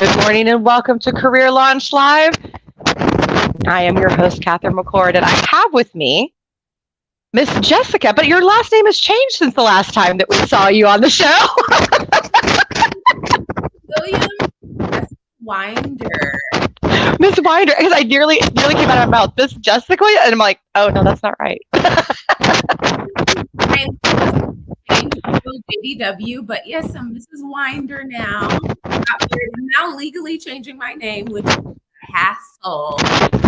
Good morning and welcome to Career Launch Live. I am your host, Catherine McCord, and I have with me Miss Jessica, but your last name has changed since the last time that we saw you on the show. William Winder. Miss Winder, because I nearly came out of my mouth, Miss Jessica, and I'm like, oh no, that's not right. JDW, but yes, I'm Mrs. Winder now. I'm now legally changing my name, which is a hassle.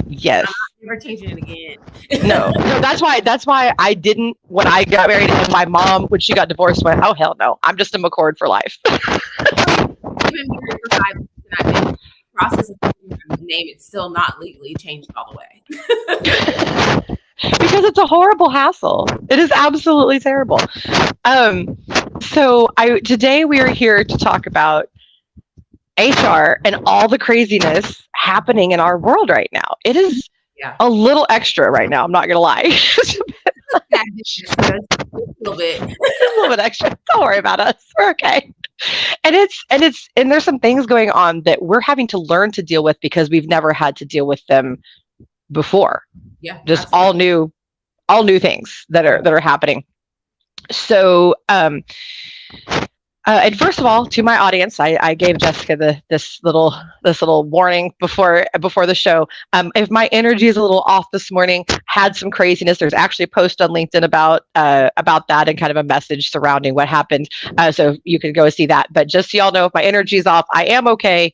Yes. I'm not never changing it again. No, that's why I didn't, when I got married, and my mom, when she got divorced, went, oh hell no, I'm just a McCord for life. I've been married for 5 years and I've been in the process of changing my name. It's still not legally changed all the way. Because it's a horrible hassle. It is absolutely terrible. So today we are here to talk about HR and all the craziness happening in our world right now. It is a little extra right now. I'm not gonna lie. A little bit. A little bit extra. Don't worry about us. We're okay. And there's some things going on that we're having to learn to deal with because we've never had to deal with them before. Yeah. Just absolutely. all new things that are happening. So and first of all, to my audience, I gave Jessica this little warning before the show. If my energy is a little off this morning, had some craziness. There's actually a post on LinkedIn about that and kind of a message surrounding what happened. So you can go see that. But just so y'all know, if my energy is off, I am okay.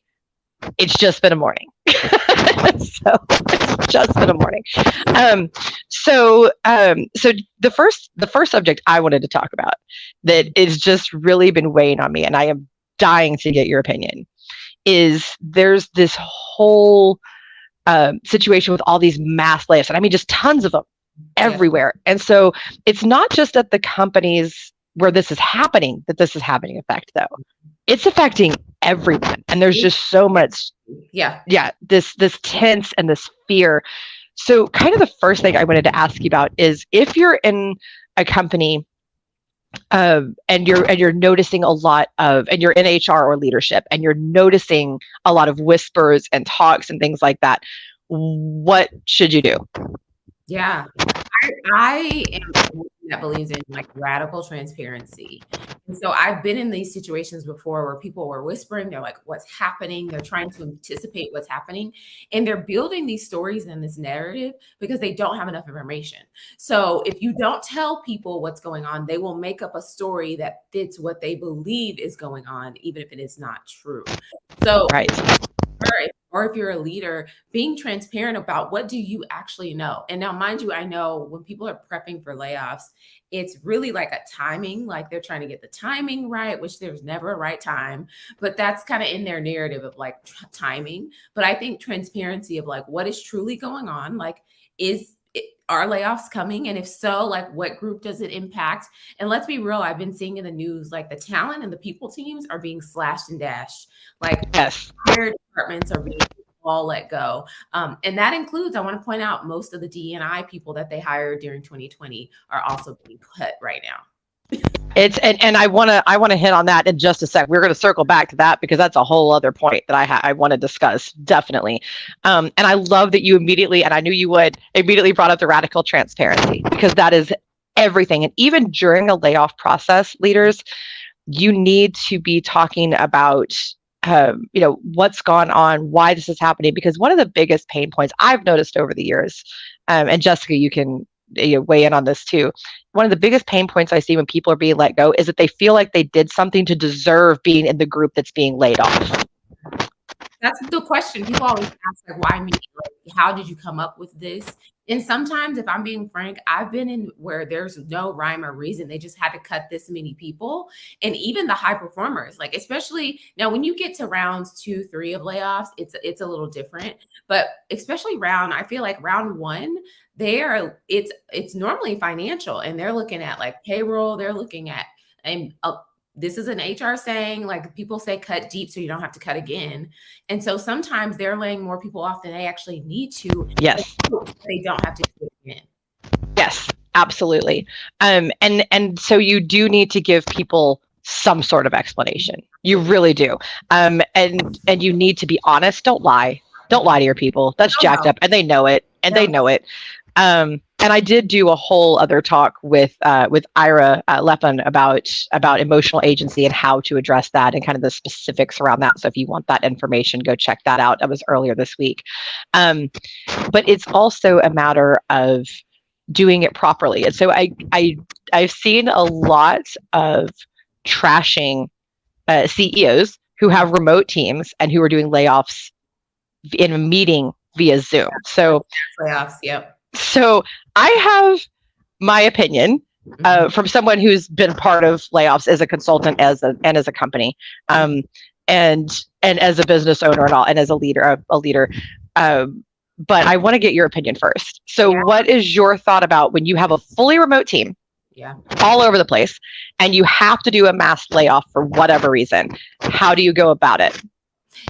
It's just been a morning. So it's just been a morning. So the first subject I wanted to talk about that is just really been weighing on me, and I am dying to get your opinion, is there's this whole situation with all these mass layoffs, and I mean just tons of them everywhere. And so it's not just at the companies where this is happening that this is having an effect, though. It's affecting everyone, and there's just so much this tense and this fear. So kind of the first thing I wanted to ask you about is, if you're in a company and you're noticing a lot of, and you're in HR or leadership, and you're noticing a lot of whispers and talks and things like that, what should you do? Yeah, I am someone that believes in like radical transparency. And so I've been in these situations before where people were whispering, they're like, what's happening? They're trying to anticipate what's happening. And they're building these stories and this narrative because they don't have enough information. So if you don't tell people what's going on, they will make up a story that fits what they believe is going on, even if it is not true. So or if you're a leader, being transparent about what do you actually know. And now, mind you, I know when people are prepping for layoffs, it's really like a timing, like they're trying to get the timing right, which there's never a right time, but that's kind of in their narrative of like timing. But I think transparency of like what is truly going on, like are layoffs coming? And if so, like what group does it impact? And let's be real, I've been seeing in the news, like the talent and the people teams are being slashed and dashed. Like entire departments are being all let go. And that includes, I want to point out, most of the D&I people that they hired during 2020 are also being cut right now. And I want to hit on that in just a sec. We're going to circle back to that because that's a whole other point that I want to discuss, definitely. And I love that you immediately, and I knew you would, immediately brought up the radical transparency, because that is everything. And even during a layoff process, leaders, you need to be talking about what's gone on, why this is happening, because one of the biggest pain points I've noticed over the years, and Jessica, you can weigh in on this too. One of the biggest pain points I see when people are being let go is that they feel like they did something to deserve being in the group that's being laid off. That's the question. People always ask, like, why me? Like, how did you come up with this? And sometimes, if I'm being frank, I've been in where there's no rhyme or reason. They just had to cut this many people. And even the high performers, like, especially now when you get to rounds 2, 3 of layoffs, it's a little different. But especially I feel like round 1, it's normally financial, and they're looking at like payroll. They're looking at, and this is an HR saying, like people say, cut deep so you don't have to cut again. And so sometimes they're laying more people off than they actually need to. Yes. They don't have to do it again. Yes, absolutely. And so you do need to give people some sort of explanation. You really do. And you need to be honest. Don't lie. Don't lie to your people. That's jacked up, and they know it. And they know it. And I did do a whole other talk with Ira Lepin about emotional agency and how to address that and kind of the specifics around that. So if you want that information, go check that out. That was earlier this week. But it's also a matter of doing it properly. And so I've seen a lot of trashing CEOs who have remote teams and who are doing layoffs in a meeting via Zoom. So layoffs, yep. So I have my opinion from someone who's been part of layoffs as a consultant, as a company, and as a business owner and all, and as a leader. But I want to get your opinion first. So what is your thought about when you have a fully remote team, all over the place, and you have to do a mass layoff for whatever reason? How do you go about it?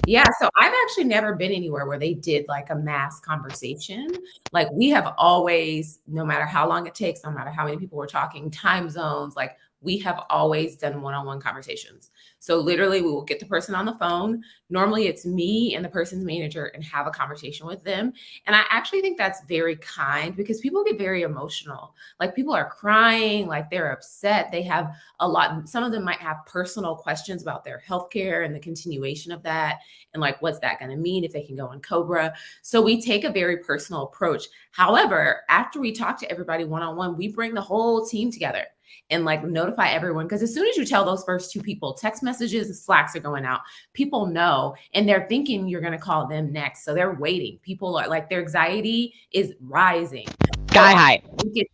Yeah, so I've actually never been anywhere where they did like a mass conversation. Like we have always, no matter how long it takes, no matter how many people we're talking, time zones, like we have always done one-on-one conversations. So literally we will get the person on the phone. Normally it's me and the person's manager and have a conversation with them. And I actually think that's very kind because people get very emotional. Like people are crying, like they're upset. They have a lot, some of them might have personal questions about their healthcare and the continuation of that. And like, what's that going to mean if they can go on Cobra? So we take a very personal approach. However, after we talk to everybody one-on-one, we bring the whole team together and like notify everyone. Because as soon as you tell those first two people, text messages and Slacks are going out, people know, and they're thinking you're going to call them next. So they're waiting. People are like, their anxiety is rising. Sky high.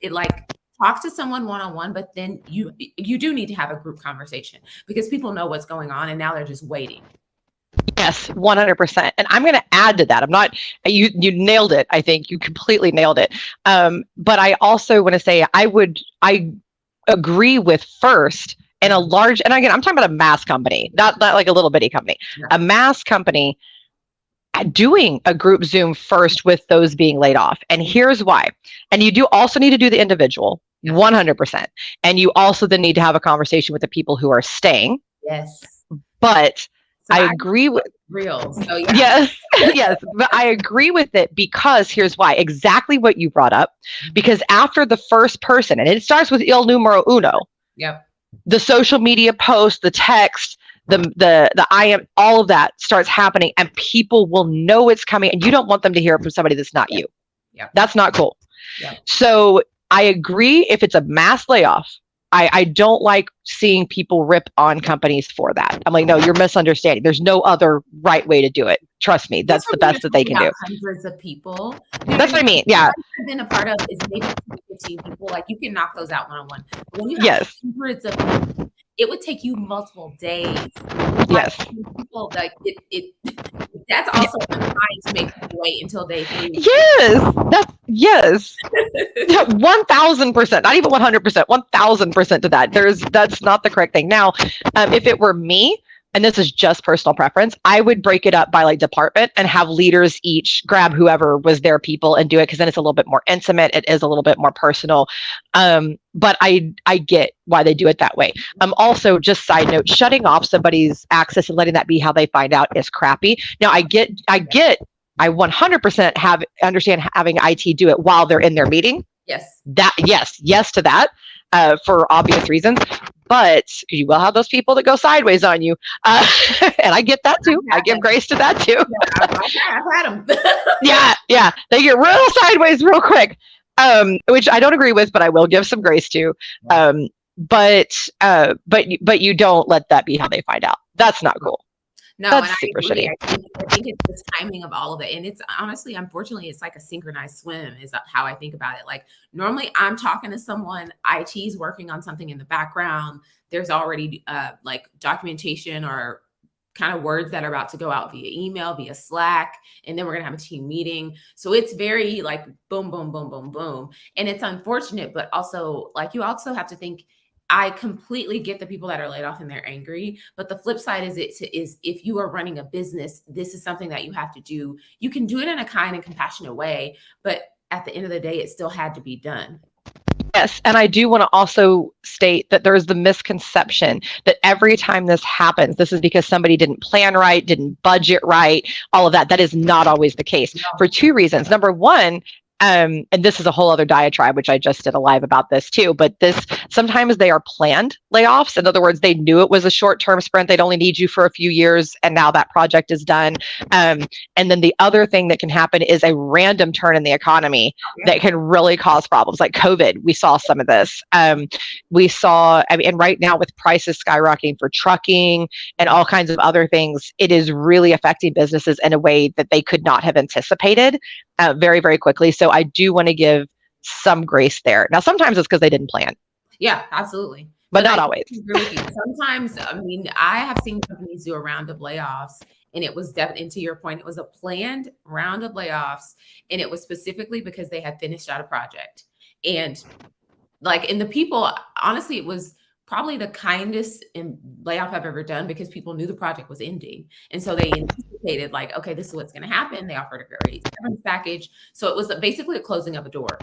It like talk to someone one-on-one, but then you do need to have a group conversation because people know what's going on and now they're just waiting. Yes, 100%. And I'm going to add to that. You nailed it. I think you completely nailed it. But I also want to say I agree with first in a large, and again, I'm talking about a mass company, not like a little bitty company, a mass company doing a group Zoom first with those being laid off. And here's why. And you do also need to do the individual 100%. And you also then need to have a conversation with the people who are staying. Yes. But I agree with real. So yes, but I agree with it because here's why. Exactly what you brought up. Because after the first person, and it starts with il numero uno. Yep. The social media post, the text, the IM, all of that starts happening, and people will know it's coming, and you don't want them to hear it from somebody that's not you. Yep. That's not cool. Yep. So I agree. If it's a mass layoff, I don't like seeing people rip on companies for that. I'm like, no, you're misunderstanding. There's no other right way to do it. Trust me, that's the best that they can do. Hundreds of people. That's what I mean. Yeah. I've been a part of is maybe 15 people. Like you can knock those out one-on-one. But when you have hundreds of people, it would take you multiple days. Yes. People like it. That's also trying to make people wait until day 3. Yes. Yes. 1,000%, not even 100%, 1,000% to that. That's not the correct thing. Now, if it were me, and this is just personal preference, I would break it up by like department and have leaders each grab whoever was their people and do it, because then it's a little bit more intimate. It is a little bit more personal. But I get why they do it that way. Also, just side note, shutting off somebody's access and letting that be how they find out is crappy. Now, I 100% understand having IT do it while they're in their meeting. Yes. Yes to that, for obvious reasons. But you will have those people that go sideways on you. And I get that too. I give grace to that too. I've had them. Yeah. They get real sideways real quick, which I don't agree with, but I will give some grace to. But you don't let that be how they find out. That's not cool. No, that's and super shitty. shitty. I think it's the timing of all of it. And it's honestly, unfortunately, it's like a synchronized swim is how I think about it. Like normally I'm talking to someone, IT's working on something in the background. There's already like documentation or kind of words that are about to go out via email, via Slack, and then we're going to have a team meeting. So it's very like boom, boom, boom, boom, boom. And it's unfortunate, but also like you also have to think, I completely get the people that are laid off and they're angry, but the flip side is if you are running a business, this is something that you have to do. You can do it in a kind and compassionate way, but at the end of the day, it still had to be done. Yes, and I do want to also state that there's the misconception that every time this happens, this is because somebody didn't plan right, didn't budget right, all of that. That is not always the case for two reasons. Number one, and this is a whole other diatribe, which I just did a live about this too, but this sometimes they are planned layoffs. In other words, they knew it was a short-term sprint. They'd only need you for a few years, and now that project is done. And then the other thing that can happen is a random turn in the economy that can really cause problems, like COVID. We saw some of this. We saw, I mean, and right now with prices skyrocketing for trucking and all kinds of other things, it is really affecting businesses in a way that they could not have anticipated very, very quickly. So I do want to give some grace there. Now, sometimes it's because they didn't plan. Yeah, absolutely. But not always. Sometimes, I mean, I have seen companies do a round of layoffs, and it was definitely, and to your point, it was a planned round of layoffs, and it was specifically because they had finished out a project. And and the people, honestly, it was probably the kindest layoff I've ever done, because people knew the project was ending. And so they anticipated, like, okay, this is what's going to happen. They offered a great severance package. So it was basically a closing of a door.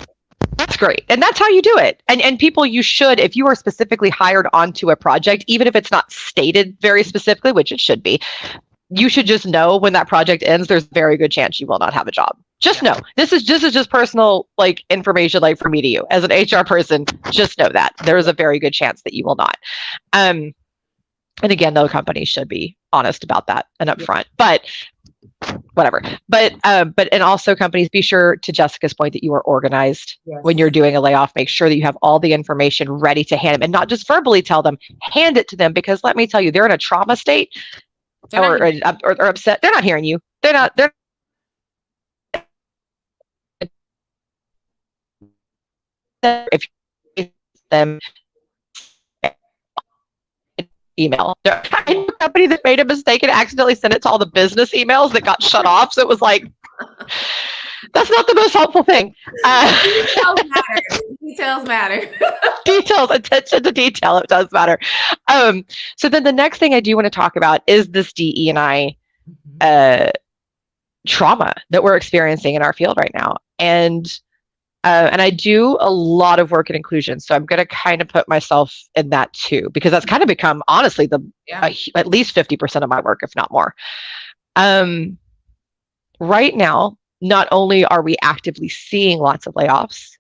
That's great. And that's how you do it. And people, you should, if you are specifically hired onto a project, even if it's not stated very specifically, which it should be, you should just know when that project ends, there's a very good chance you will not have a job. Just know. This is just personal information, for me to you as an HR person. Just know that there is a very good chance that you will not. And again, no company should be honest about that and upfront. But whatever. But and also companies, be sure, to Jessica's point, that you are organized when you're doing a layoff. Make sure that you have all the information ready to hand them, and not just verbally tell them. Hand it to them, because let me tell you, they're in a trauma state. Or upset. They're not hearing you. They're if you them email. I knew a company that made a mistake and accidentally sent it to all the business emails that got shut off. So it was like, that's not the most helpful thing. Details matter. Details matter. Details, attention to detail. It does matter. So then the next thing I do want to talk about is this DE&I trauma that we're experiencing in our field right now. And I do a lot of work in inclusion. So I'm going to kind of put myself in that too, because that's kind of become, honestly, at least 50% of my work, if not more. Right now, not only are we actively seeing lots of layoffs,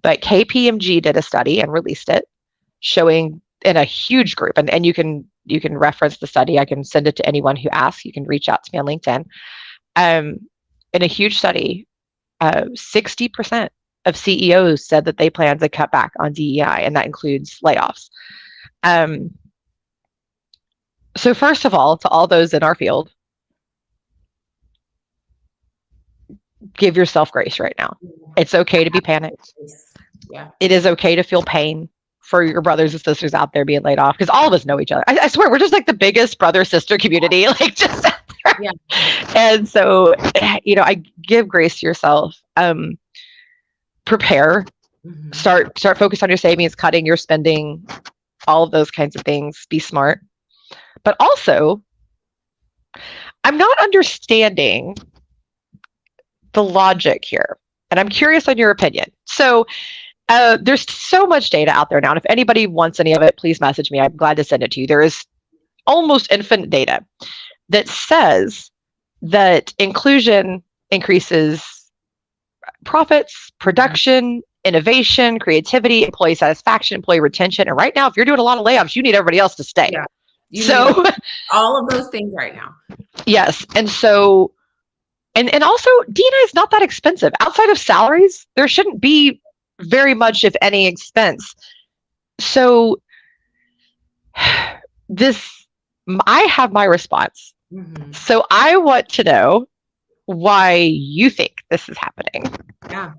but KPMG did a study and released it, showing in a huge group, and you can reference the study. I can send it to anyone who asks. You can reach out to me on LinkedIn. In a huge study, 60% of CEOs said that they plan to cut back on DEI, and that includes layoffs. So first of all, to all those in our field, give yourself grace right now. It's okay to be panicked. It is okay to feel pain for your brothers and sisters out there being laid off, because all of us know each other. I swear, we're just like the biggest brother-sister community, just out there. And so, I give grace to yourself. Prepare. Start focus on your savings, cutting your spending, all of those kinds of things. Be smart. But also, I'm not understanding the logic here, and I'm curious on your opinion. So there's so much data out there now, and if anybody wants any of it, please message me. I'm glad to send it to you. There is almost infinite data that says that inclusion increases profits, production, innovation, creativity, employee satisfaction, employee retention. And right now, if you're doing a lot of layoffs, you need everybody else to stay. So all of those things right now. Yes. And so, and also, D&I is not that expensive. Outside of salaries, there shouldn't be very much, if any, expense. So I have my response. So I want to know why you think this is happening. Yeah.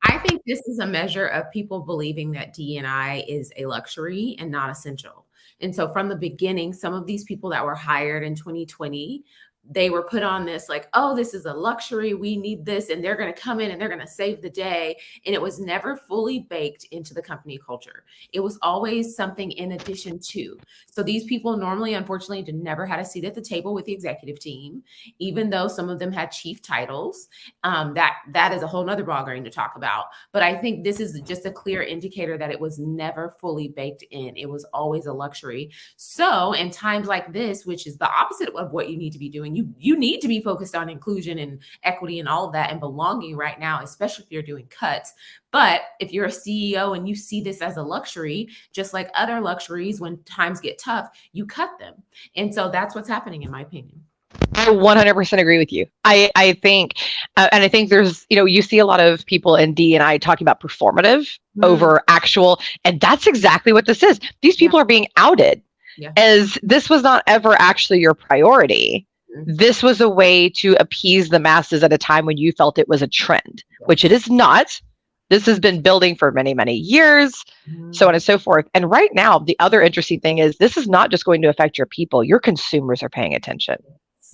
I think this is a measure of people believing that D&I is a luxury and not essential. And so from the beginning, some of these people that were hired in 2020 they were put on this like, oh, this is a luxury, we need this, and they're going to come in and they're going to save the day. And it was never fully baked into the company culture. It was always something in addition to. So these people normally, unfortunately, never had a seat at the table with the executive team, even though some of them had chief titles. That is a whole nother ballgame to talk about. But I think this is just a clear indicator that it was never fully baked in. It was always a luxury. So in times like this, which is the opposite of what you need to be doing, you need to be focused on inclusion and equity and all of that and belonging right now, especially if you're doing cuts. But if you're a CEO and you see this as a luxury, just like other luxuries, when times get tough, you cut them. And so that's what's happening, in my opinion. I 100% agree with you. I think, and I think there's, you see a lot of people in D&I talking about performative over actual, and that's exactly what this is. These people are being outed as this was not ever actually your priority. This was a way to appease the masses at a time when you felt it was a trend, which it is not. This has been building for many, many years, so on and so forth. And right now, the other interesting thing is this is not just going to affect your people. Your consumers are paying attention.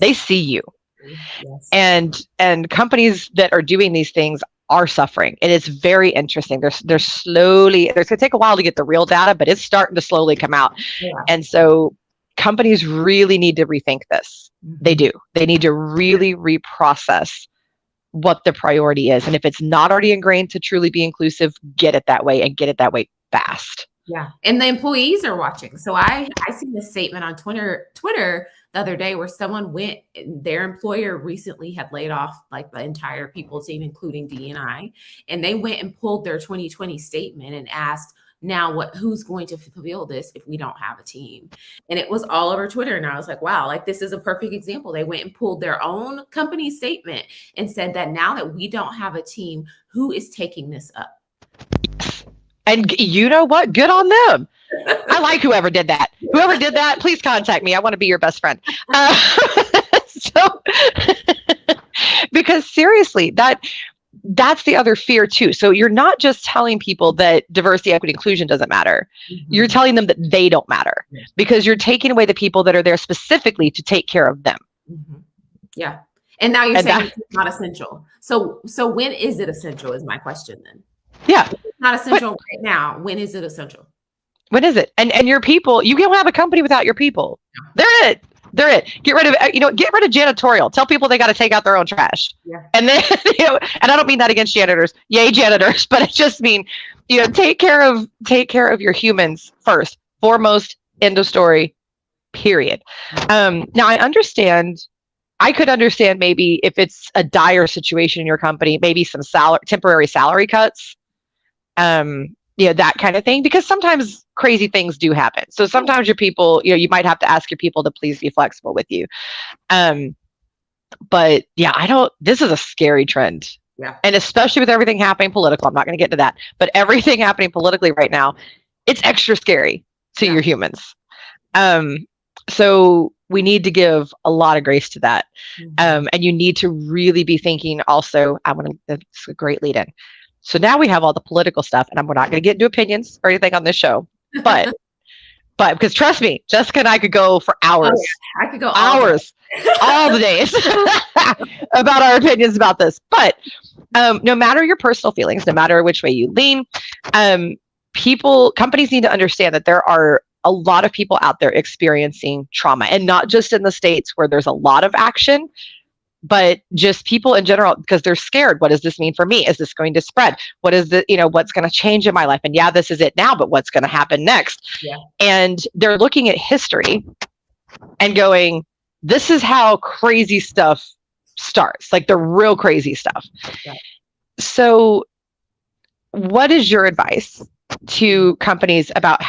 They see you. And companies that are doing these things are suffering. And it's very interesting. They're slowly, it's going to take a while to get the real data, but it's starting to slowly come out. And so companies really need to rethink this. They do. They need to really reprocess what the priority is. And if it's not already ingrained to truly be inclusive, get it that way and get it that way fast. Yeah. And the employees are watching. So I seen this statement on Twitter the other day where someone went, their employer recently had laid off like the entire people team, including D&I, and they went and pulled their 2020 statement and asked, now who's going to fulfill this if we don't have a team? And it was all over Twitter. And I was like, wow, like this is a perfect example. They went and pulled their own company statement and said that now that we don't have a team, who is taking this up? And you know what? Good on them. I like whoever did that. Whoever did that, please contact me. I want to be your best friend. Because seriously, that's the other fear too. So you're not just telling people that diversity, equity, inclusion doesn't matter. You're telling them that they don't matter because you're taking away the people that are there specifically to take care of them. Yeah. And now you're saying it's not essential. So when is it essential is my question then. Yeah. If it's not essential right now. When is it essential? When is it? And your people, you can't have a company without your people. They're it. Get rid of janitorial. Tell people they got to take out their own trash. And then, and I don't mean that against janitors. Yay, janitors. But I just mean, take care of your humans first, foremost, end of story, period. Now I could understand maybe if it's a dire situation in your company, maybe some temporary salary cuts. That kind of thing, because sometimes crazy things do happen. So sometimes your people, you might have to ask your people to please be flexible with you. But yeah, this is a scary trend. Yeah. And especially with everything happening political, I'm not going to get into that, but everything happening politically right now, it's extra scary to your humans. So we need to give a lot of grace to that. And you need to really be thinking also, that's a great lead in. So now we have all the political stuff, and we're not going to get into opinions or anything on this show, but because trust me, Jessica and I could go for hours. Oh, yeah. I could go hours, all the days about our opinions about this. But no matter your personal feelings, no matter which way you lean, companies need to understand that there are a lot of people out there experiencing trauma, and not just in the States where there's a lot of action, but just people in general, because they're scared. What does this mean for me? Is this going to spread? What is what's going to change in my life? And this is it now, but what's going to happen next? Yeah. And they're looking at history and going, this is how crazy stuff starts, like the real crazy stuff. Yeah. So what is your advice to companies about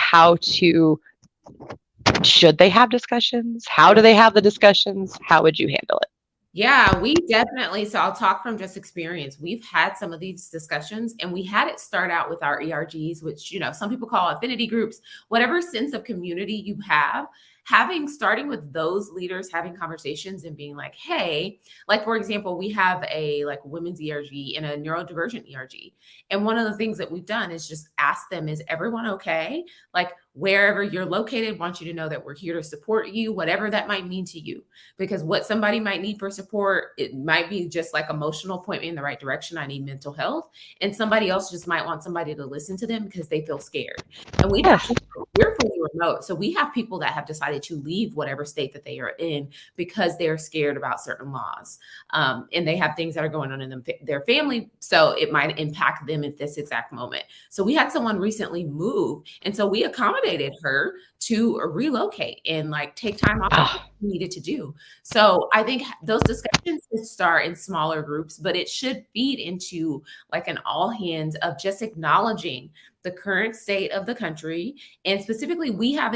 should they have discussions? How do they have the discussions? How would you handle it? Yeah, we definitely. So I'll talk from just experience. We've had some of these discussions, and we had it start out with our ERGs, which, some people call affinity groups, whatever sense of community you have starting with those leaders, having conversations and being like, hey, like, for example, we have a like women's ERG and a neurodivergent ERG. And one of the things that we've done is just ask them, is everyone okay? Like, wherever you're located, want you to know that we're here to support you, whatever that might mean to you. Because what somebody might need for support, it might be just like emotional point me in the right direction. I need mental health. And somebody else just might want somebody to listen to them because they feel scared. And we're fully remote. So we have people that have decided to leave whatever state that they are in because they're scared about certain laws. And they have things that are going on in their family. So it might impact them at this exact moment. So we had someone recently move. And so we accommodated her to relocate and like take time off needed to do. So I think those discussions should start in smaller groups, but it should feed into like an all hands of just acknowledging the current state of the country. And specifically, we have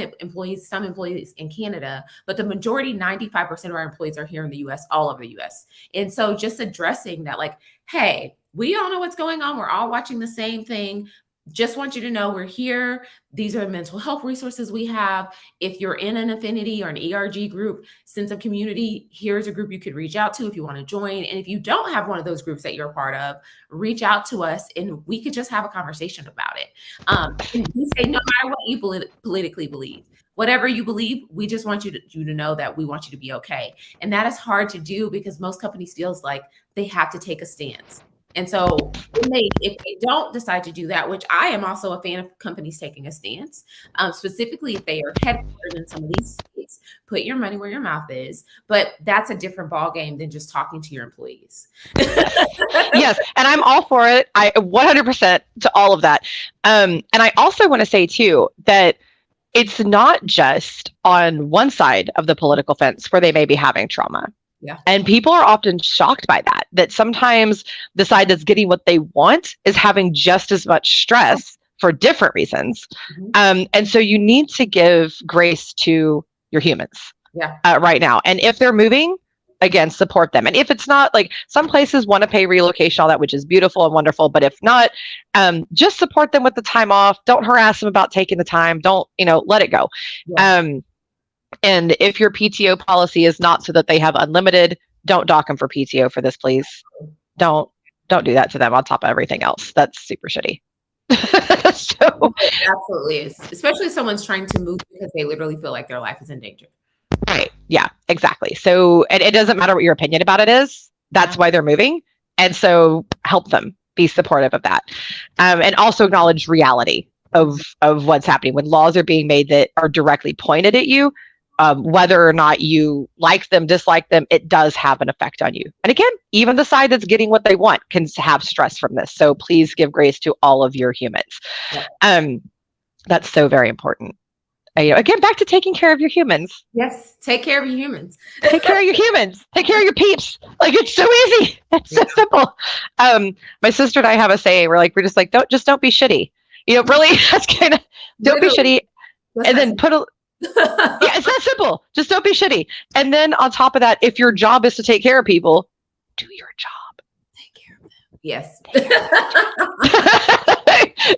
some employees in Canada, but the majority, 95% of our employees are here in the US, all over the US. And so just addressing that, like, hey, we all know what's going on. We're all watching the same thing. Just want you to know we're here. These are the mental health resources we have. If you're in an affinity or an ERG group, sense of community, here's a group you could reach out to if you want to join. And if you don't have one of those groups that you're a part of, reach out to us and we could just have a conversation about it. And we say, no matter what you politically believe, whatever you believe, we just want you to know that we want you to be okay. And that is hard to do because most companies feels like they have to take a stance. And so if they don't decide to do that, which I am also a fan of companies taking a stance, specifically if they are headquartered in some of these states, put your money where your mouth is. But that's a different ballgame than just talking to your employees. Yes, and I'm all for it. I 100% to all of that. And I also want to say too that it's not just on one side of the political fence where they may be having trauma. Yeah. And people are often shocked by that sometimes the side that's getting what they want is having just as much stress for different reasons. Mm-hmm. And so you need to give grace to your humans right now. And if they're moving, again, support them. And if it's not, like, some places want to pay relocation, all that, which is beautiful and wonderful. But if not, just support them with the time off. Don't harass them about taking the time. Don't, let it go. Yeah. And if your PTO policy is not so that they have unlimited, don't dock them for PTO for this, please. Don't do that to them on top of everything else. That's super shitty. So, absolutely is. Especially if someone's trying to move because they literally feel like their life is in danger. Right. Yeah, exactly. So it doesn't matter what your opinion about it is. That's why they're moving. And so help them, be supportive of that. And also acknowledge reality of what's happening. When laws are being made that are directly pointed at you, whether or not you like them, dislike them, it does have an effect on you. And again, even the side that's getting what they want can have stress from this. So please give grace to all of your humans. Yeah. That's so very important. Again, back to taking care of your humans. Yes, take care of your humans. Take care of your humans. Take care of your peeps. Like, it's so easy. It's so simple. My sister and I have a saying. We're just like, don't be shitty. Really, that's kind of, don't be shitty. And then put a, yeah, it's that simple. Just don't be shitty. And then on top of that, if your job is to take care of people, do your job. Take care of them. Yes.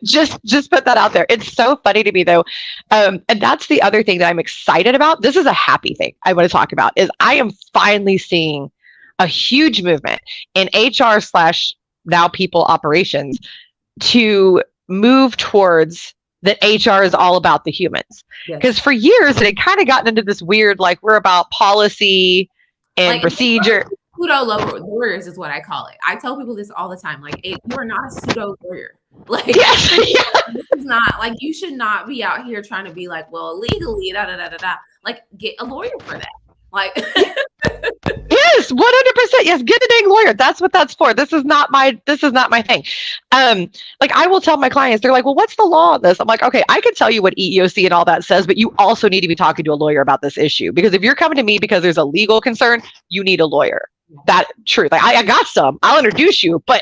Just put that out there. It's so funny to me though. And that's the other thing that I'm excited about. This is a happy thing I want to talk about is I am finally seeing a huge movement in HR / now people operations to move towards that HR is all about the humans. Because for years it had kind of gotten into this weird, like, we're about policy and like procedure. Pseudo lawyers is what I call it. I tell people this all the time. Like, you are not a pseudo lawyer. Like, this is not like, you should not be out here trying to be like, well, legally, Like, get a lawyer for that. Like, yes, 100%. Yes, get a dang lawyer. That's what that's for. This is not my thing. Like, I will tell my clients, they're like, well, what's the law on this? I'm like, okay, I can tell you what EEOC and all that says, but you also need to be talking to a lawyer about this issue. Because if you're coming to me because there's a legal concern, you need a lawyer. That truth. Like, I got some. I'll introduce you, but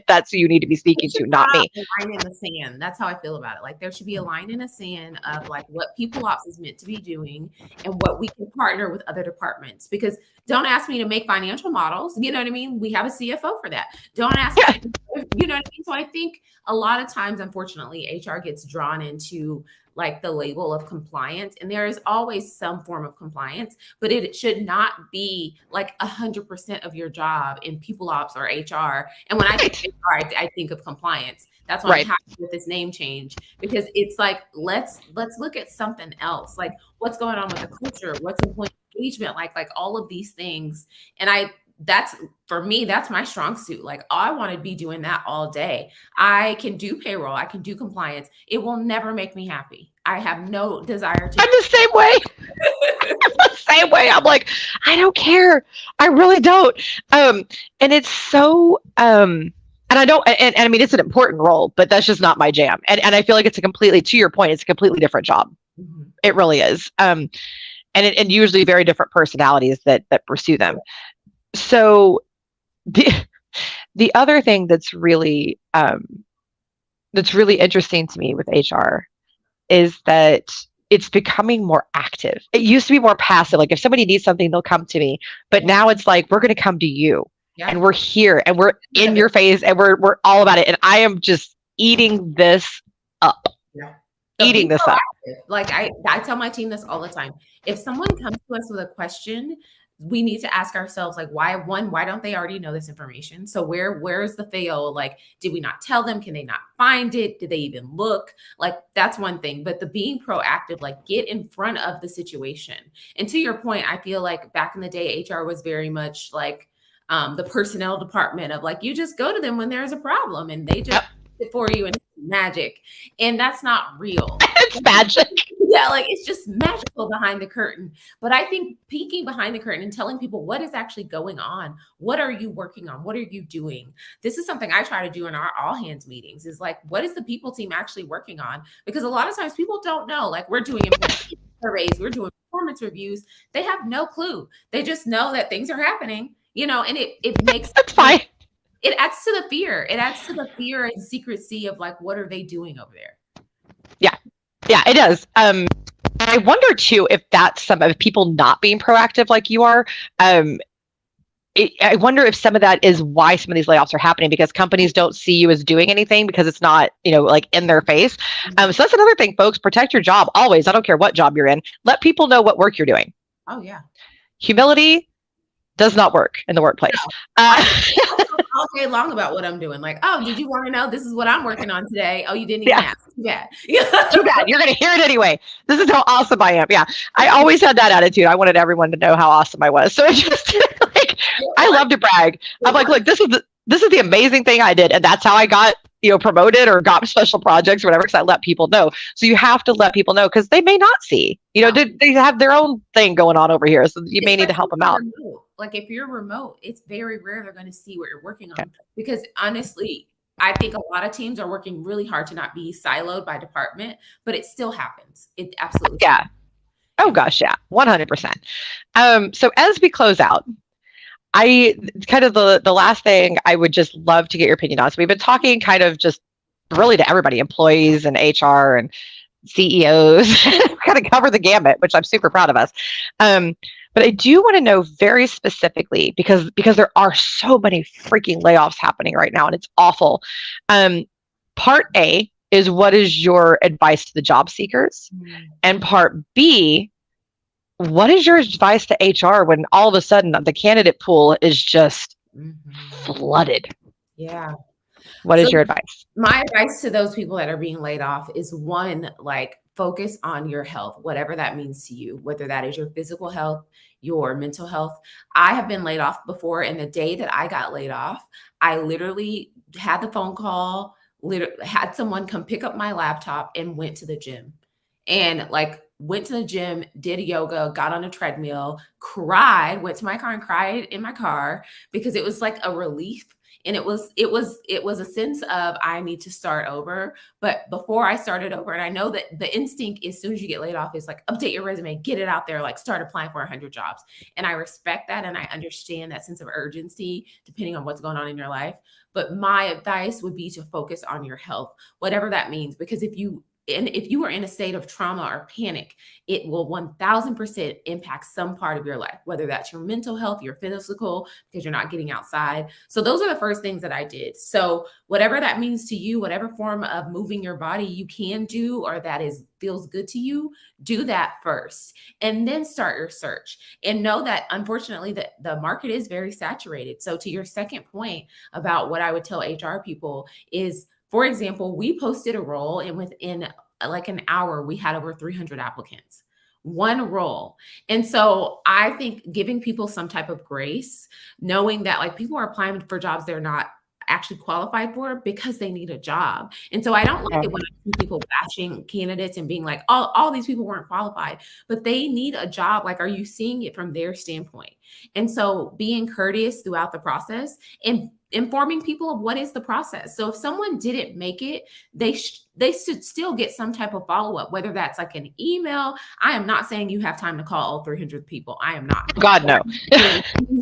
that's who you need to be speaking to, not me. A line in the sand. That's how I feel about it. Like, there should be a line in the sand of like what people ops is meant to be doing and what we can partner with other departments. Because don't ask me to make financial models. You know what I mean? We have a CFO for that. Don't ask me to You know what I mean? So I think a lot of times, unfortunately, HR gets drawn into like the label of compliance, and there is always some form of compliance, but it should not be like 100% of your job in people ops or HR. And when I think Right. HR, I think of compliance. That's why I'm Right. happy with this name change, because it's like let's look at something else, like what's going on with the culture, what's employee engagement, like all of these things. And that's for me, that's my strong suit. Like I want to be doing that all day. I can do payroll, I can do compliance. It will never make me happy. I have no desire to. I'm the same way. The same way. I'm like, I don't care. I really don't. And it's so and I don't and I mean it's an important role, but that's just not my jam. And I feel like it's a completely, to your point, it's a completely different job. Mhm. It really is. And usually very different personalities that pursue them. So the the other thing that's really interesting to me with HR is that it's becoming more active. It used to be more passive. Like if somebody needs something, they'll come to me. But now it's like we're going to come to you, Yeah. and we're here, and we're in your face, and we're all about it. And I am just eating this up. Yeah. Eating this up. Like I tell my team this all the time. If someone comes to us with a question, we need to ask ourselves, like, why don't they already know this information? So where's the fail? Like, did we not tell them? Can they not find it? Did they even look? Like, that's one thing. But the being proactive, like get in front of the situation. And to your point, I feel like back in the day, HR was very much like the personnel department of like, you just go to them when there's a problem and they just it for you and it's magic. And that's not real. It's magic. Yeah, like it's just magical behind the curtain. But I think peeking behind the curtain and telling people what is actually going on, what are you working on? What are you doing? This is something I try to do in our all hands meetings is like, what is the people team actually working on? Because a lot of times people don't know, like we're doing surveys, we're doing performance reviews. They have no clue. They just know that things are happening, and it makes That's fine. It adds to the fear. It adds to the fear and secrecy of like, what are they doing over there? Yeah, it does. I wonder too if that's some of people not being proactive like you are. I wonder if some of that is why some of these layoffs are happening, because companies don't see you as doing anything because it's not, like in their face. So that's another thing, folks. Protect your job always. I don't care what job you're in. Let people know what work you're doing. Oh yeah. Humility does not work in the workplace. All day long about what I'm doing. Like, oh, did you want to know? This is what I'm working on today. Oh, you didn't even ask. Too bad. Too bad. You're going to hear it anyway. This is how awesome I am. Yeah. I always had that attitude. I wanted everyone to know how awesome I was. So it just like, I love to brag. I'm like, look, this is the amazing thing I did. And that's how I got, promoted or got special projects or whatever, because I let people know. So you have to let people know because they may not see, they have their own thing going on over here. So you may need to help them out. Like if you're remote, it's very rare they're going to see what you're working on. Because honestly, I think a lot of teams are working really hard to not be siloed by department, but it still happens. It absolutely happens. Oh gosh, yeah, 100%. So as we close out, I kind of the last thing I would just love to get your opinion on. So we've been talking kind of just really to everybody, employees and HR and CEOs, kind of cover the gamut, which I'm super proud of us. But I do want to know very specifically, because there are so many freaking layoffs happening right now, and it's awful. Part A is, what is your advice to the job seekers? And part B, what is your advice to HR when all of a sudden the candidate pool is just flooded? Yeah. What is your advice? My advice to those people that are being laid off is, one, like focus on your health, whatever that means to you, whether that is your physical health, your mental health. I have been laid off before, and the day that I got laid off, I literally had the phone call, had someone come pick up my laptop and went to the gym. And like went to the gym, did yoga, got on a treadmill, cried, went to my car and cried in my car, because it was like a relief. And it was a sense of, I need to start over. But before I started over, and I know that the instinct as soon as you get laid off is like, update your resume, get it out there, like start applying for 100 jobs. And I respect that. And I understand that sense of urgency, depending on what's going on in your life. But my advice would be to focus on your health, whatever that means. Because if you and if you are in a state of trauma or panic, it will 1000% impact some part of your life, whether that's your mental health, your physical, because you're not getting outside. So those are the first things that I did. So whatever that means to you, whatever form of moving your body you can do, or that is feels good to you, do that first, and then start your search. And know that unfortunately the market is very saturated. So to your second point about what I would tell HR people is, for example, we posted a role, and within like an hour, we had over 300 applicants. One role. And so I think giving people some type of grace, knowing that like people are applying for jobs they're not actually qualified for because they need a job. And so I don't like it when I see people bashing candidates and being like, all these people weren't qualified, but they need a job. Like, are you seeing it from their standpoint? And so being courteous throughout the process and informing people of what is the process. So if someone didn't make it, they should still get some type of follow-up, whether that's like an email. I am not saying you have time to call all 300 people. I am not. God, no.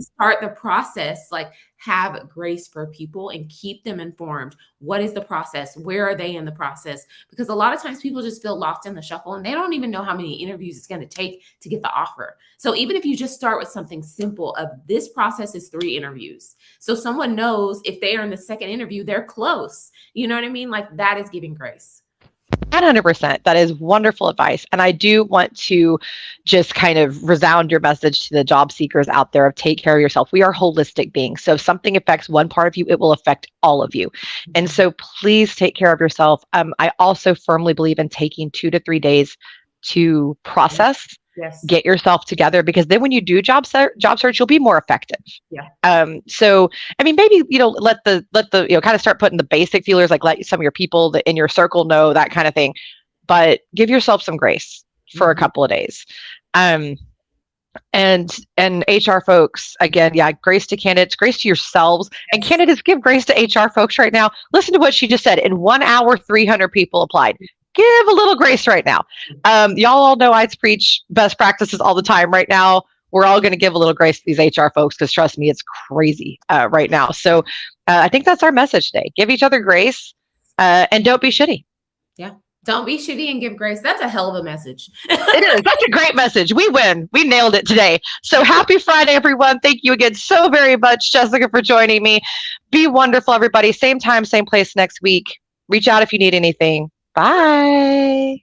Start the process, like have grace for people and keep them informed. What is the process? Where are they in the process? Because a lot of times people just feel lost in the shuffle and they don't even know how many interviews it's going to take to get the offer. So even if you just start with something simple of this process is 3 interviews. So someone knows if they are in the second interview, they're close. You know what I mean? Like that is giving grace. 100%. That is wonderful advice. And I do want to just kind of resound your message to the job seekers out there of take care of yourself. We are holistic beings. So if something affects one part of you, it will affect all of you. And so please take care of yourself. I also firmly believe in taking 2 to 3 days to process, get yourself together, because then when you do job search, you'll be more effective. So, I mean, maybe, let the, kind of start putting the basic feelers, like let some of your people that in your circle know, that kind of thing, but give yourself some grace for a couple of days. And HR folks, again, grace to candidates, grace to yourselves, and candidates, give grace to HR folks right now. Listen to what she just said. In 1 hour, 300 people applied. Give a little grace right now. Y'all all know I preach best practices all the time. Right now, we're all going to give a little grace to these HR folks, because trust me, it's crazy right now. So I think that's our message today. Give each other grace and don't be shitty. Yeah. Don't be shitty and give grace. That's a hell of a message. It is. That's a great message. We win. We nailed it today. So happy Friday, everyone. Thank you again so very much, Jessica, for joining me. Be wonderful, everybody. Same time, same place next week. Reach out if you need anything. Bye.